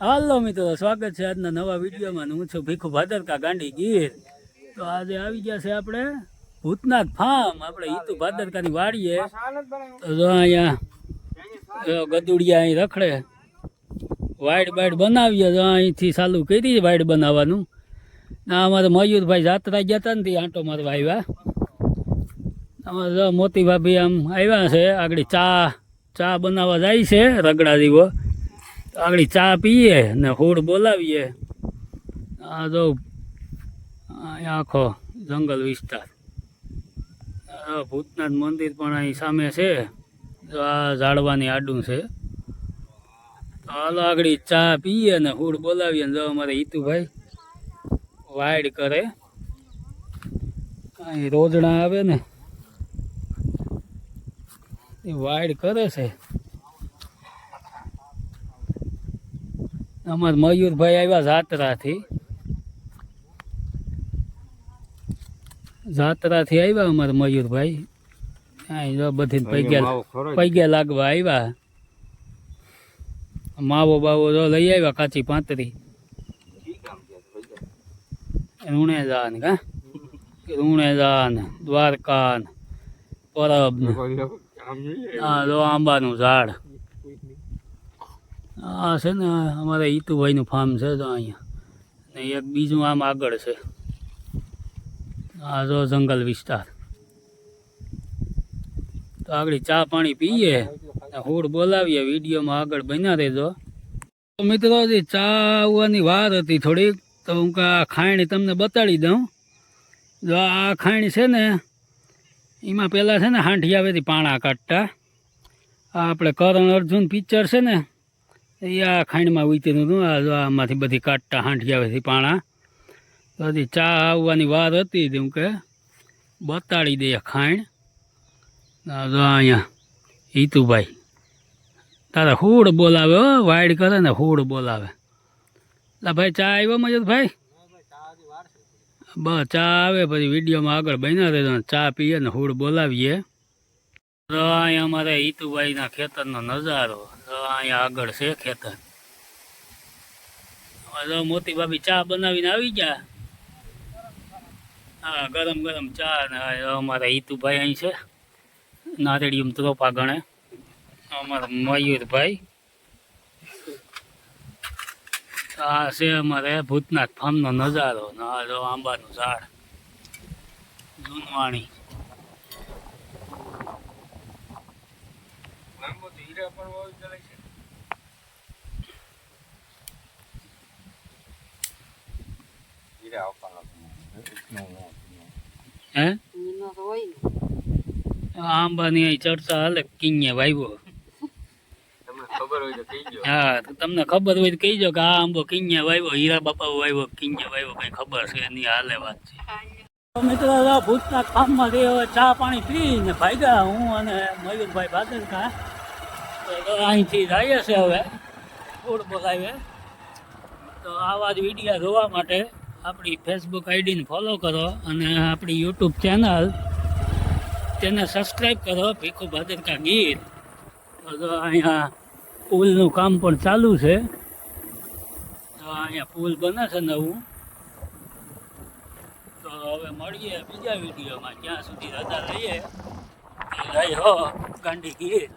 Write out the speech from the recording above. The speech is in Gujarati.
હાલો મિત્રો, સ્વાગત છે આજના નવા વિડીયોમાં. હું છું ભીખુ ભાદરકા ગાંડી ગીર. તો આજે આવી ગયા છે આપણે ભૂતનાથ ફાર્મ, આપણે ઈતુ ભાદરકાની વાડીએ. તો જો અહીંયા ગદુડિયા અહીં રખડે, વાઈડ બાઈડ બનાવીએ. જો અહીંથી ચાલુ કરી વાઈડ બનાવવાનું. ના અમારે મયુરભાઈ જાત્રા ગયા હતા ને તે આંટો મારવા આવ્યા. અમારે જો મોતી ભાભી આમ આવ્યા છે, આગળ ચા બનાવવા જાય છે રગડા દીવો. આગળ ચા પીએ ને હોડ બોલાવીએ. આ જો આખો જંગલ વિસ્તાર. ભૂતનાથ મંદિર પણ અહીં સામે છે. જો આ ઝાડવાની આડું છે. તો હાલો આગળ ચા પીએ ને હોડ બોલાવીએ. જો અમારે ઈતુભાઈ વાઈડ કરે, અહીં રોજણા આવે ને એ વાઈડ કરે છે. અમારે મયુરભાઈ આવ્યા જાત્રાથી આવ્યા અમારે મયુરભાઈ. અહીં જો બધી પૈગ્યા લાગવા આવ્યા. માવો બાવો જો લઈ આવ્યા, કાચી પાંતરી. રૂણેજાન દ્વારકા પરબ. હા જો આંબાનું ઝાડ. આ છે ને અમારે ઈતુભાઈનું ફાર્મ છે. તો અહીંયા ને એક બીજું આમ આગળ છે. આ જો જંગલ વિસ્તાર. તો આગળ ચા પાણી પીએ, હોડ બોલાવીએ. વિડીયોમાં આગળ બન્યા રહેજો. મિત્રો ચા આવવાની વાર હતી થોડીક, તો હું આ ખાયણી તમને બતાડી દઉં. જો આ ખાયણી છે ને, એમાં પહેલાં છે ને હાંઠી આવેથી પાણા કાઢતા. આ આપણે કરણ અર્જુન પિક્ચર છે ને, એ આ ખાંડમાં ઉતર્યું હતું. આ જો આમાંથી બધી કાઢતા હાંઠી આવેથી પાણા. તો હજી ચા આવવાની વાર હતી, હું કે બતાડી દઈએ ખાંડ. જો અહીંયા ઈતુભાઈ તારા હોડ બોલાવે, હો વાઈડ કરે ને હોડ બોલાવે. એટલે ભાઈ ચા આવ્યો મયુરભાઈ? બસ ચા આવે પછી વિડીયોમાં આગળ બન્યા રહેજો. ચા પીએ ને હોડ બોલાવીએ. તો અહીંયા અમારે ઈતુભાઈના ખેતરનો નજારો. તો અહીંયા આગળ છે ખેતર. જો મોતી ભાભી ચા બનાવીને આવી ગયા. હા ગરમ ગરમ ચા. ને અમારા ઈતુભાઈ અહીં છે, નારેડિયમ ત્રોપા ગણે. અમારા મયુરભાઈ. આ છે અમારે ભૂતનાથ ફાર્મનો નજારો. આ જો આંબાનું ઝાડ જૂનવાણી. હે આંબાની અહીં ચર્ચા હાલે. કિંયા વાવ્યો. હા તમને ખબર હોય તો કહીજો કે આ આંબો કિંયા વાવ્યો, હીરા બાપા વાવ્યો, કિંયા વાવ્યો, કઈ ખબર છે એની હાલે વાત છે. મિત્રો ભૂતનાથ ફાર્મમાં ચા પાણી પી ને ભાગ્યા હું અને મયુરભાઈ ભાદરકા. અહીંથી જઈએ છે હવે ફૂડ બોલાવે. તો આવા જ વિડીયો જોવા માટે આપણી ફેસબુક આઈડીને ફોલો કરો અને આપણી યુટ્યુબ ચેનલ તેને સબસ્ક્રાઈબ કરો, ભીખુ ભાદરકા ગીર. તો અહીંયા પુલનું કામ પણ ચાલુ છે. તો અહીંયા પુલ બને છે નવું. તો હવે મળીએ બીજા વિડીયોમાં. ત્યાં સુધી રજા લઈએ. ગાંડી ગીર.